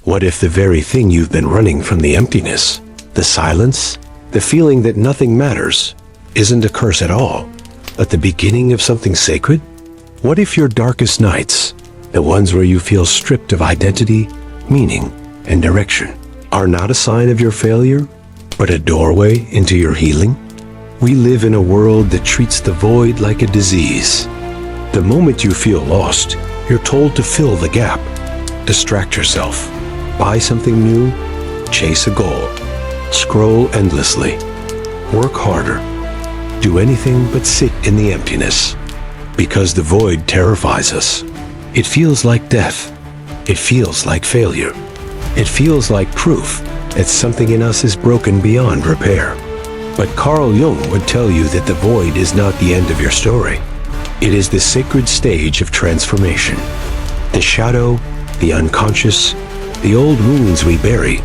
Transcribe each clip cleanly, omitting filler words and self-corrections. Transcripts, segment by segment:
What if the very thing you've been running from, the emptiness, the silence, the feeling that nothing matters, isn't a curse at all, but the beginning of something sacred? What if your darkest nights, the ones where you feel stripped of identity, meaning, and direction, are not a sign of your failure, but a doorway into your healing? We live in a world that treats the void like a disease. The moment you feel lost, you're told to fill the gap. Distract yourself, buy something new, chase a goal, scroll endlessly, work harder, do anything but sit in the emptiness. Because the void terrifies us. It feels like death. It feels like failure. It feels like proof that something in us is broken beyond repair. But Carl Jung would tell you that the void is not the end of your story. It is the sacred stage of transformation. The shadow, the unconscious, the old wounds we bury,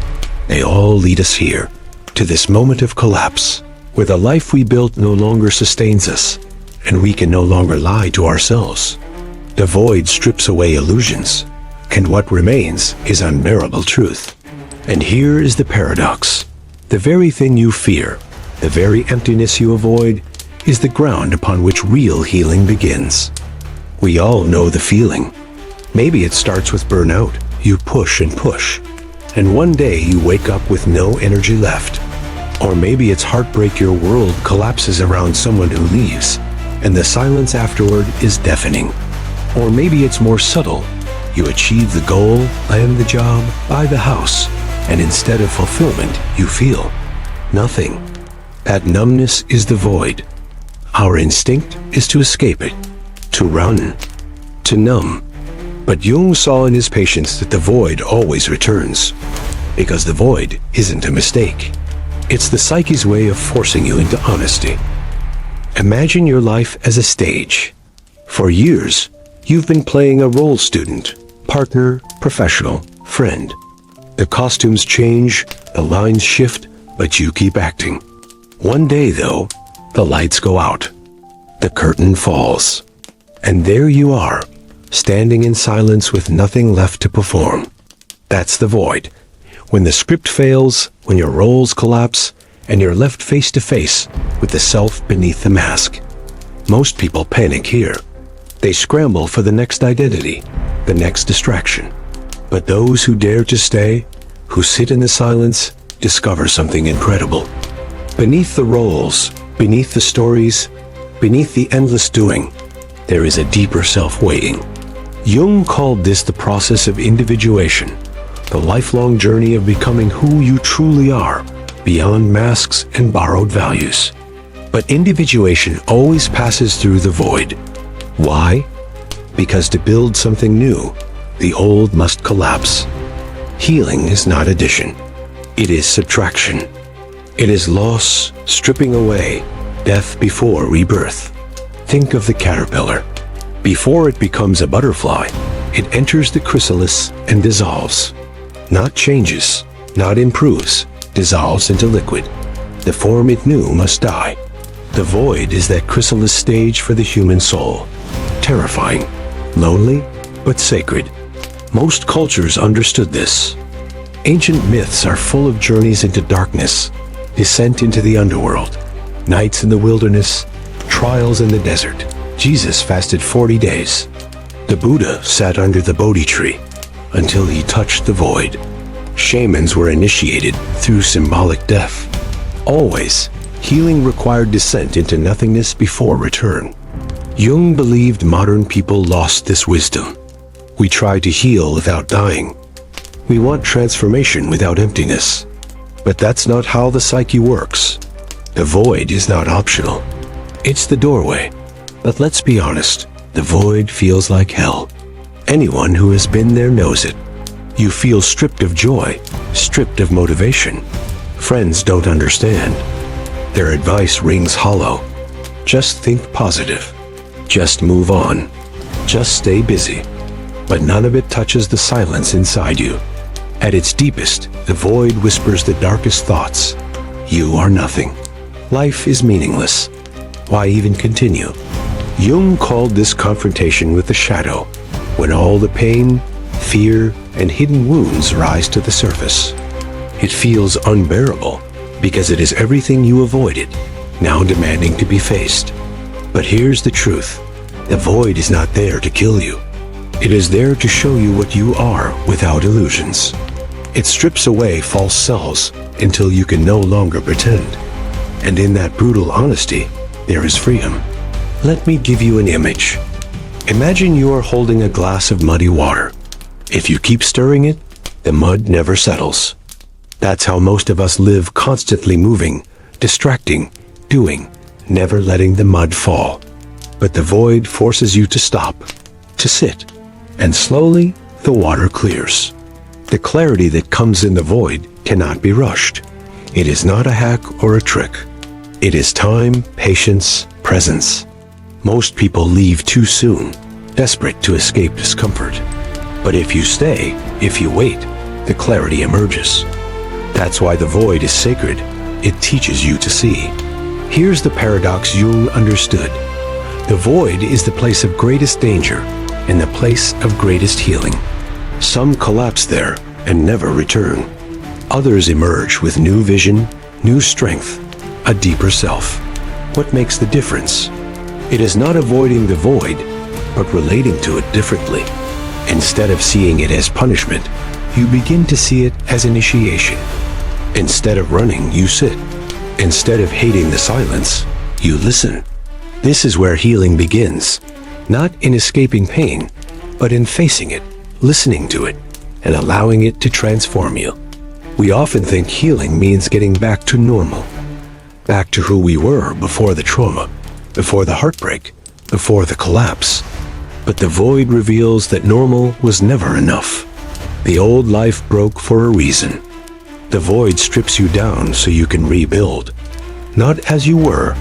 they all lead us here, to this moment of collapse, where the life we built no longer sustains us, and we can no longer lie to ourselves. The void strips away illusions, and what remains is unbearable truth. And here is the paradox. The very thing you fear, the very emptiness you avoid, is the ground upon which real healing begins. We all know the feeling. Maybe it starts with burnout. You push and push, and one day you wake up with no energy left. Or maybe it's heartbreak. Your world collapses around someone who leaves, and the silence afterward is deafening. Or maybe it's more subtle. You achieve the goal, land the job, buy the house, and instead of fulfillment, you feel nothing. That numbness is the void. Our instinct is to escape it, to run, to numb. But Jung saw in his patients that the void always returns, because the void isn't a mistake. It's the psyche's way of forcing you into honesty. Imagine your life as a stage. For years, you've been playing a role: student, partner, professional, friend. The costumes change, the lines shift, but you keep acting. One day, though, the lights go out. The curtain falls. And there you are, standing in silence with nothing left to perform. That's the void. When the script fails, when your roles collapse, and you're left face to face with the self beneath the mask. Most people panic here. They scramble for the next identity, the next distraction. But those who dare to stay, who sit in the silence, discover something incredible. Beneath the roles, beneath the stories, beneath the endless doing, there is a deeper self waiting. Jung called this the process of individuation, the lifelong journey of becoming who you truly are, beyond masks and borrowed values. But individuation always passes through the void. Why? Because to build something new, the old must collapse. Healing is not addition. It is subtraction. It is loss, stripping away, death before rebirth. Think of the caterpillar. Before it becomes a butterfly, it enters the chrysalis and dissolves. Not changes, not improves, dissolves into liquid. The form it knew must die. The void is that chrysalis stage for the human soul. Terrifying, lonely, but sacred. Most cultures understood this. Ancient myths are full of journeys into darkness, descent into the underworld, nights in the wilderness, trials in the desert. Jesus fasted 40 days. The Buddha sat under the Bodhi tree until he touched the void. Shamans were initiated through symbolic death. Always, healing required descent into nothingness before return. Jung believed modern people lost this wisdom. We try to heal without dying. We want transformation without emptiness. But that's not how the psyche works. The void is not optional. It's the doorway. But let's be honest, the void feels like hell. Anyone who has been there knows it. You feel stripped of joy, stripped of motivation. Friends don't understand. Their advice rings hollow. Just think positive. Just move on. Just stay busy. But none of it touches the silence inside you. At its deepest, the void whispers the darkest thoughts. You are nothing. Life is meaningless. Why even continue? Jung called this confrontation with the shadow, when all the pain, fear, and hidden wounds rise to the surface. It feels unbearable because it is everything you avoided, now demanding to be faced. But here's the truth. The void is not there to kill you. It is there to show you what you are without illusions. It strips away false selves until you can no longer pretend. And in that brutal honesty, there is freedom. Let me give you an image. Imagine you are holding a glass of muddy water. If you keep stirring it, the mud never settles. That's how most of us live, constantly moving, distracting, doing, never letting the mud fall. But the void forces you to stop, to sit, and slowly the water clears. The clarity that comes in the void cannot be rushed. It is not a hack or a trick. It is time, patience, presence. Most people leave too soon, desperate to escape discomfort. But if you stay, if you wait, the clarity emerges. That's why the void is sacred. It teaches you to see. Here's the paradox Jung understood. The void is the place of greatest danger and the place of greatest healing. Some collapse there and never return. Others emerge with new vision, new strength, a deeper self. What makes the difference? It is not avoiding the void, but relating to it differently. Instead of seeing it as punishment, you begin to see it as initiation. Instead of running, you sit. Instead of hating the silence, you listen. This is where healing begins, not in escaping pain, but in facing it, listening to it, and allowing it to transform you. We often think healing means getting back to normal, back to who we were before the trauma, before the heartbreak, before the collapse. But the void reveals that normal was never enough. The old life broke for a reason. The void strips you down so you can rebuild, not as you were,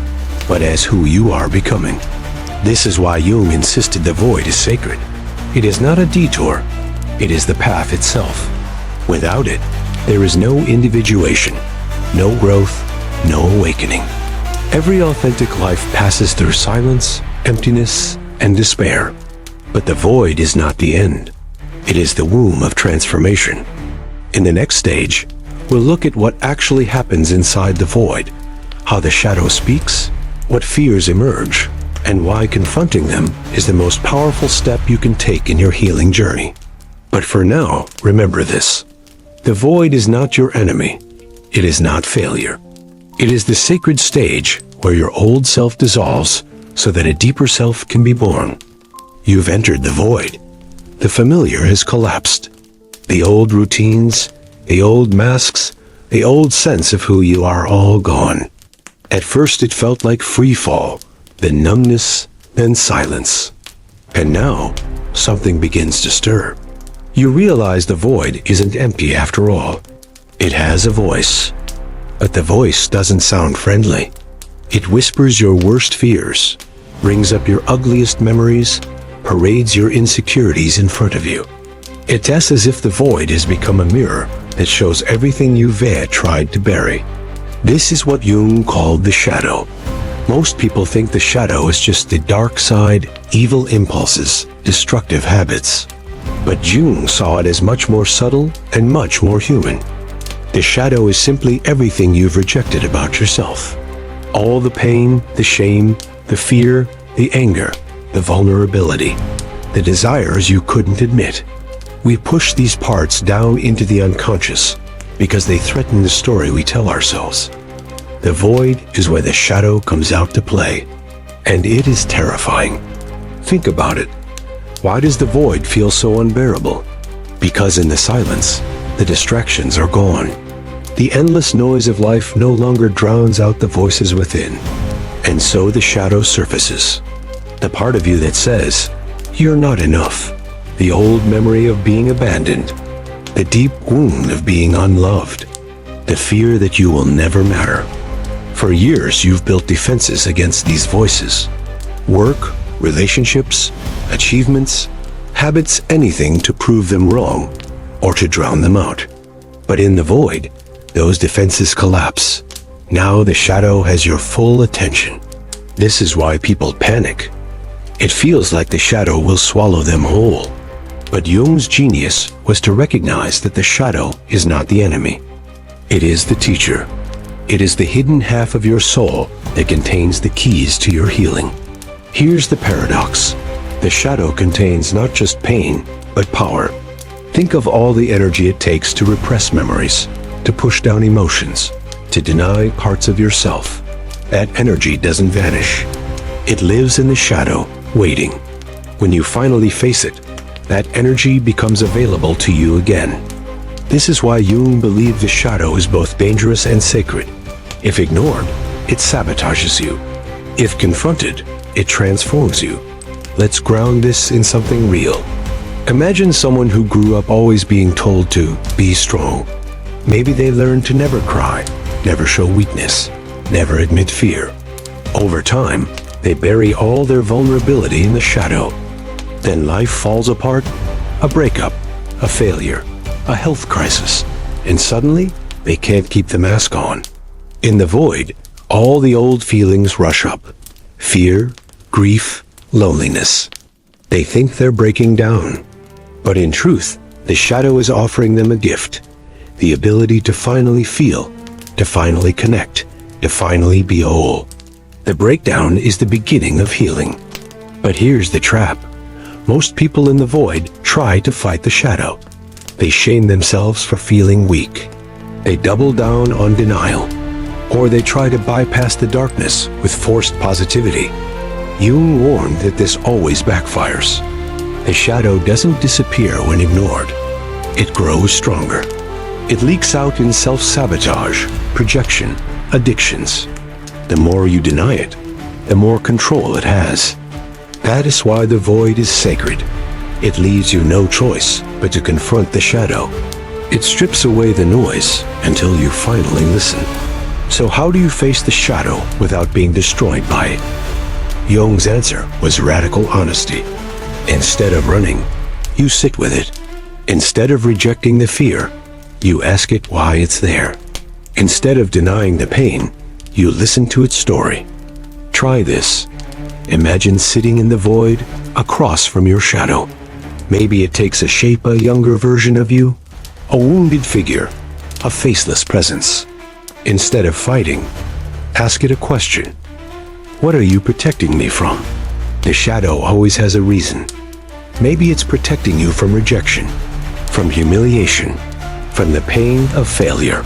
but as who you are becoming. This is why Jung insisted the void is sacred. It is not a detour. It is the path itself. Without it, there is no individuation, no growth, no awakening. Every authentic life passes through silence, emptiness, and despair. But the void is not the end. It is the womb of transformation. In the next stage, we'll look at what actually happens inside the void, how the shadow speaks, what fears emerge, and why confronting them is the most powerful step you can take in your healing journey. But for now, remember this. The void is not your enemy. It is not failure. It is the sacred stage where your old self dissolves so that a deeper self can be born. You've entered the void. The familiar has collapsed. The old routines, the old masks, the old sense of who you are all gone. At first it felt like free fall, then numbness, then silence. And now, something begins to stir. You realize the void isn't empty after all. It has a voice. But the voice doesn't sound friendly. It whispers your worst fears, brings up your ugliest memories, parades your insecurities in front of you. It's as if the void has become a mirror that shows everything you've tried to bury. This is what Jung called the shadow. Most people think the shadow is just the dark side, evil impulses, destructive habits. But Jung saw it as much more subtle and much more human. The shadow is simply everything you've rejected about yourself. All the pain, the shame, the fear, the anger, the vulnerability, the desires you couldn't admit. We push these parts down into the unconscious because they threaten the story we tell ourselves. The void is where the shadow comes out to play, and it is terrifying. Think about it. Why does the void feel so unbearable? Because in the silence, the distractions are gone. The endless noise of life no longer drowns out the voices within, and so the shadow surfaces. The part of you that says, "You're not enough." The old memory of being abandoned. The deep wound of being unloved. The fear that you will never matter. For years, you've built defenses against these voices. Work, relationships, achievements, habits, anything to prove them wrong or to drown them out. But in the void, those defenses collapse. Now the shadow has your full attention. This is why people panic. It feels like the shadow will swallow them whole. But Jung's genius was to recognize that the shadow is not the enemy. It is the teacher. It is the hidden half of your soul that contains the keys to your healing. Here's the paradox. The shadow contains not just pain, but power. Think of all the energy it takes to repress memories, to push down emotions, to deny parts of yourself. That energy doesn't vanish. It lives in the shadow, waiting. When you finally face it, that energy becomes available to you again. This is why Jung believed the shadow is both dangerous and sacred. If ignored, it sabotages you. If confronted, it transforms you. Let's ground this in something real. Imagine someone who grew up always being told to be strong. Maybe they learned to never cry, never show weakness, never admit fear. Over time, they bury all their vulnerability in the shadow. Then life falls apart, a breakup, a failure, a health crisis, and suddenly they can't keep the mask on. In the void, all the old feelings rush up. Fear, grief, loneliness. They think they're breaking down. But in truth, the shadow is offering them a gift. The ability to finally feel, to finally connect, to finally be whole. The breakdown is the beginning of healing. But here's the trap. Most people in the void try to fight the shadow. They shame themselves for feeling weak. They double down on denial. Or they try to bypass the darkness with forced positivity. Jung warned that this always backfires. The shadow doesn't disappear when ignored. It grows stronger. It leaks out in self-sabotage, projection, addictions. The more you deny it, the more control it has. That is why the void is sacred. It leaves you no choice but to confront the shadow. It strips away the noise until you finally listen. So how do you face the shadow without being destroyed by it? Jung's answer was radical honesty. Instead of running, you sit with it. Instead of rejecting the fear, you ask it why it's there. Instead of denying the pain, you listen to its story. Try this. Imagine sitting in the void across from your shadow. Maybe it takes a shape a younger version of you, a wounded figure, a faceless presence. Instead of fighting, ask it a question. What are you protecting me from? The shadow always has a reason. Maybe it's protecting you from rejection, from humiliation, from the pain of failure,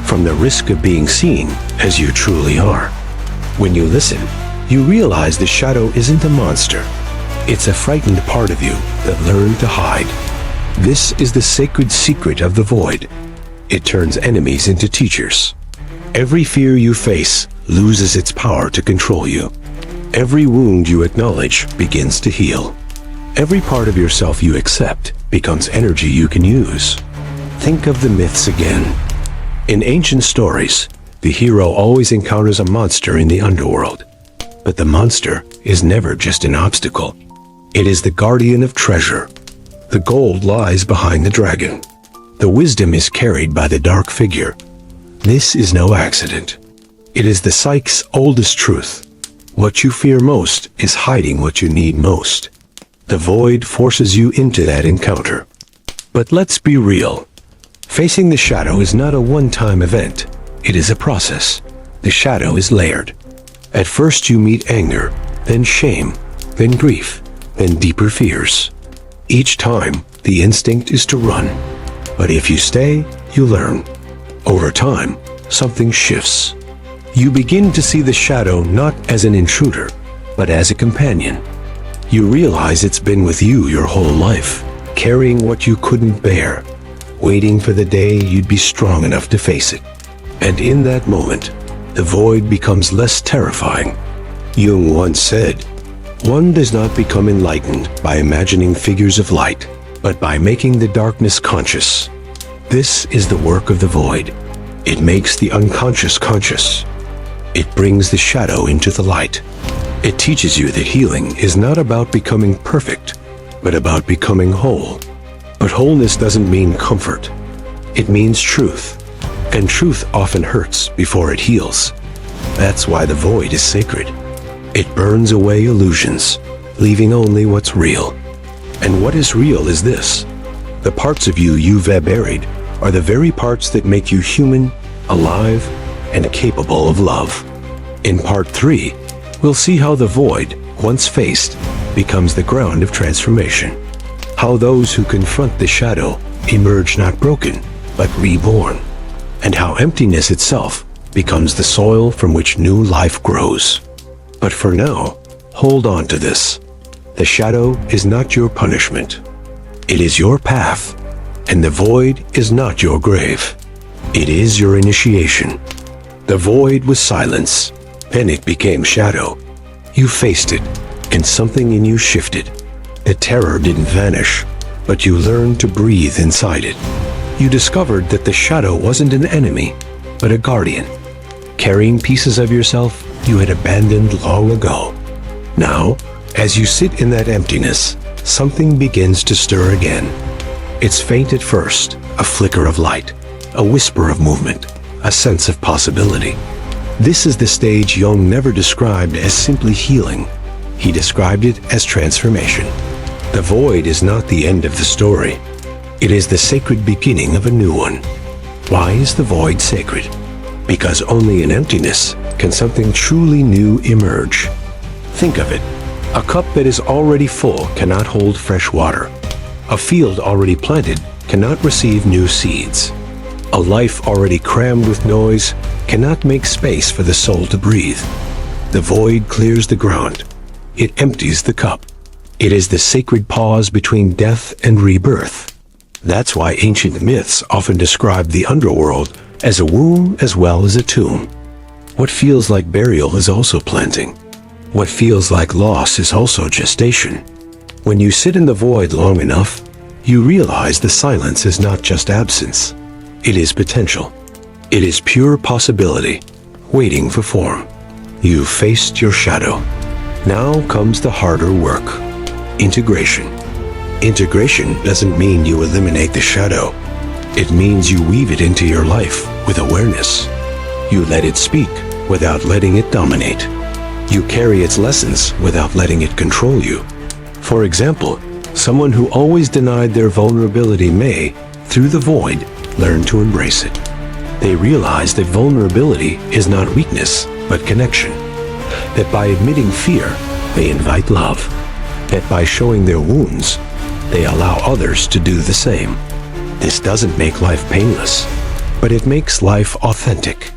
from the risk of being seen as you truly are. When you listen, you realize the shadow isn't a monster. It's a frightened part of you that learned to hide. This is the sacred secret of the void. It turns enemies into teachers. Every fear you face loses its power to control you. Every wound you acknowledge begins to heal. Every part of yourself you accept becomes energy you can use. Think of the myths again. In ancient stories, the hero always encounters a monster in the underworld. But the monster is never just an obstacle. It is the guardian of treasure. The gold lies behind the dragon. The wisdom is carried by the dark figure. This is no accident. It is the psyche's oldest truth. What you fear most is hiding what you need most. The void forces you into that encounter. But let's be real. Facing the shadow is not a one-time event. It is a process. The shadow is layered. At first you meet anger, then shame, then grief, then deeper fears. Each time, the instinct is to run. But if you stay, you learn. Over time, something shifts. You begin to see the shadow not as an intruder, but as a companion. You realize it's been with you your whole life, carrying what you couldn't bear, waiting for the day you'd be strong enough to face it. And in that moment, the void becomes less terrifying. Jung once said, "One does not become enlightened by imagining figures of light, but by making the darkness conscious." This is the work of the void. It makes the unconscious conscious. It brings the shadow into the light. It teaches you that healing is not about becoming perfect, but about becoming whole. But wholeness doesn't mean comfort. It means truth. And truth often hurts before it heals. That's why the void is sacred. It burns away illusions, leaving only what's real. And what is real is this: the parts of you you've buried are the very parts that make you human, alive, and capable of love. In part 3, we'll see how the void, once faced, becomes the ground of transformation. How those who confront the shadow emerge not broken, but reborn. And how emptiness itself becomes the soil from which new life grows. But for now, hold on to this. The shadow is not your punishment. It is your path, and the void is not your grave. It is your initiation. The void was silence, then it became shadow. You faced it, and something in you shifted. The terror didn't vanish, but you learned to breathe inside it. You discovered that the shadow wasn't an enemy, but a guardian, carrying pieces of yourself you had abandoned long ago. Now, as you sit in that emptiness, something begins to stir again. It's faint at first, a flicker of light, a whisper of movement, a sense of possibility. This is the stage Jung never described as simply healing. He described it as transformation. The void is not the end of the story. It is the sacred beginning of a new one. Why is the void sacred? Because only in emptiness can something truly new emerge. Think of it. A cup that is already full cannot hold fresh water. A field already planted cannot receive new seeds. A life already crammed with noise cannot make space for the soul to breathe. The void clears the ground. It empties the cup. It is the sacred pause between death and rebirth. That's why ancient myths often describe the underworld as a womb as well as a tomb. What feels like burial is also planting. What feels like loss is also gestation. When you sit in the void long enough, you realize the silence is not just absence. It is potential. It is pure possibility, waiting for form. You've faced your shadow. Now comes the harder work. Integration. Integration doesn't mean you eliminate the shadow. It means you weave it into your life with awareness. You let it speak without letting it dominate. You carry its lessons without letting it control you. For example, someone who always denied their vulnerability may, through the void, learn to embrace it. They realize that vulnerability is not weakness, but connection. That by admitting fear, they invite love. That by showing their wounds, they allow others to do the same. This doesn't make life painless, but it makes life authentic.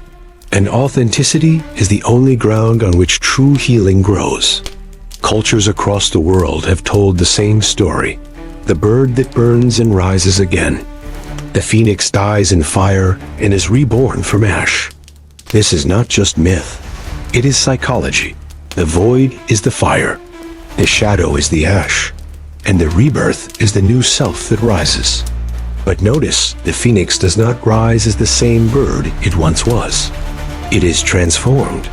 And authenticity is the only ground on which true healing grows. Cultures across the world have told the same story: the bird that burns and rises again. The phoenix dies in fire and is reborn from ash. This is not just myth. It is psychology. The void is the fire. The shadow is the ash. And the rebirth is the new self that rises. But notice, the phoenix does not rise as the same bird it once was. It is transformed.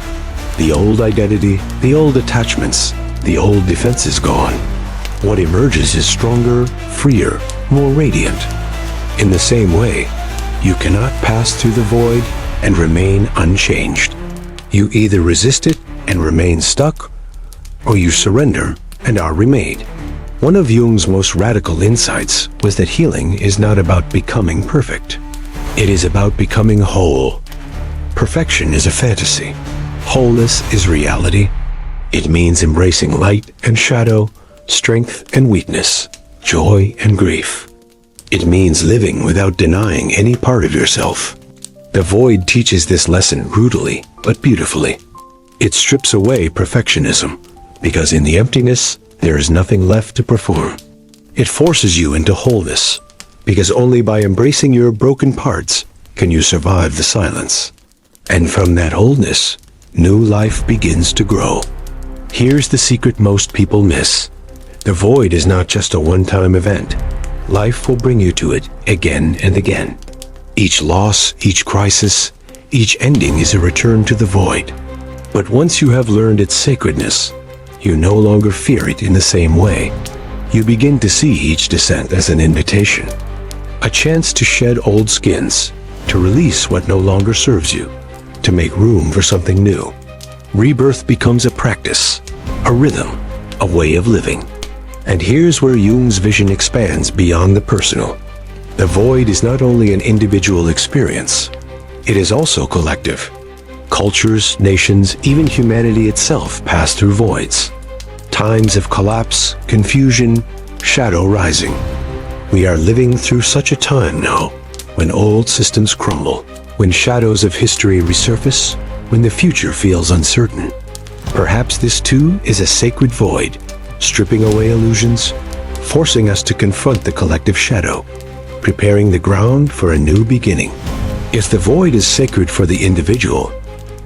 The old identity, the old attachments, the old defense is gone. What emerges is stronger, freer, more radiant. In the same way, you cannot pass through the void and remain unchanged. You either resist it and remain stuck, or you surrender and are remade. One of Jung's most radical insights was that healing is not about becoming perfect. It is about becoming whole. Perfection is a fantasy. Wholeness is reality. It means embracing light and shadow, strength and weakness, joy and grief. It means living without denying any part of yourself. The void teaches this lesson brutally, but beautifully. It strips away perfectionism, because in the emptiness, there is nothing left to perform. It forces you into wholeness, because only by embracing your broken parts can you survive the silence. And from that wholeness, new life begins to grow. Here's the secret most people miss. The void is not just a one-time event. Life will bring you to it again and again. Each loss, each crisis, each ending is a return to the void. But once you have learned its sacredness, you no longer fear it in the same way. You begin to see each descent as an invitation, a chance to shed old skins, to release what no longer serves you, to make room for something new. Rebirth becomes a practice, a rhythm, a way of living. And here's where Jung's vision expands beyond the personal. The void is not only an individual experience, it is also collective. Cultures, nations, even humanity itself pass through voids. Times of collapse, confusion, shadow rising. We are living through such a time now, when old systems crumble, when shadows of history resurface, when the future feels uncertain. Perhaps this too is a sacred void, stripping away illusions, forcing us to confront the collective shadow, preparing the ground for a new beginning. If the void is sacred for the individual,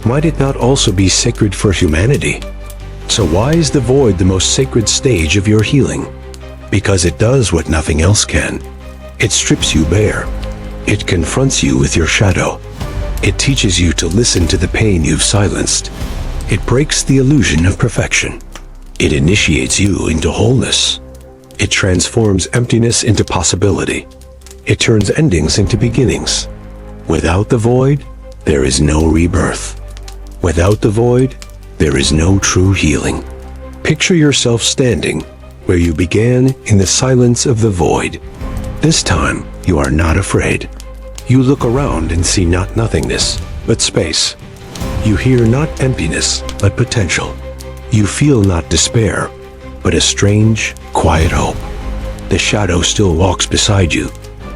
might it not also be sacred for humanity? So why is the void the most sacred stage of your healing? Because it does what nothing else can. It strips you bare. It confronts you with your shadow. It teaches you to listen to the pain you've silenced. It breaks the illusion of perfection. It initiates you into wholeness. It transforms emptiness into possibility. It turns endings into beginnings. Without the void, there is no rebirth. Without the void, there is no true healing. Picture yourself standing where you began in the silence of the void. This time, you are not afraid. You look around and see not nothingness, but space. You hear not emptiness, but potential. You feel not despair, but a strange, quiet hope. The shadow still walks beside you,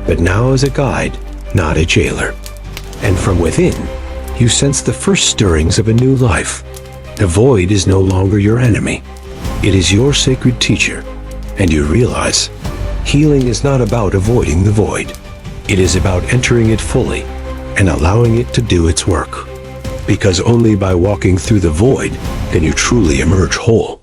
but now as a guide, not a jailer. And from within, you sense the first stirrings of a new life. The void is no longer your enemy. It is your sacred teacher, and you realize healing is not about avoiding the void. It is about entering it fully and allowing it to do its work. Because only by walking through the void can you truly emerge whole.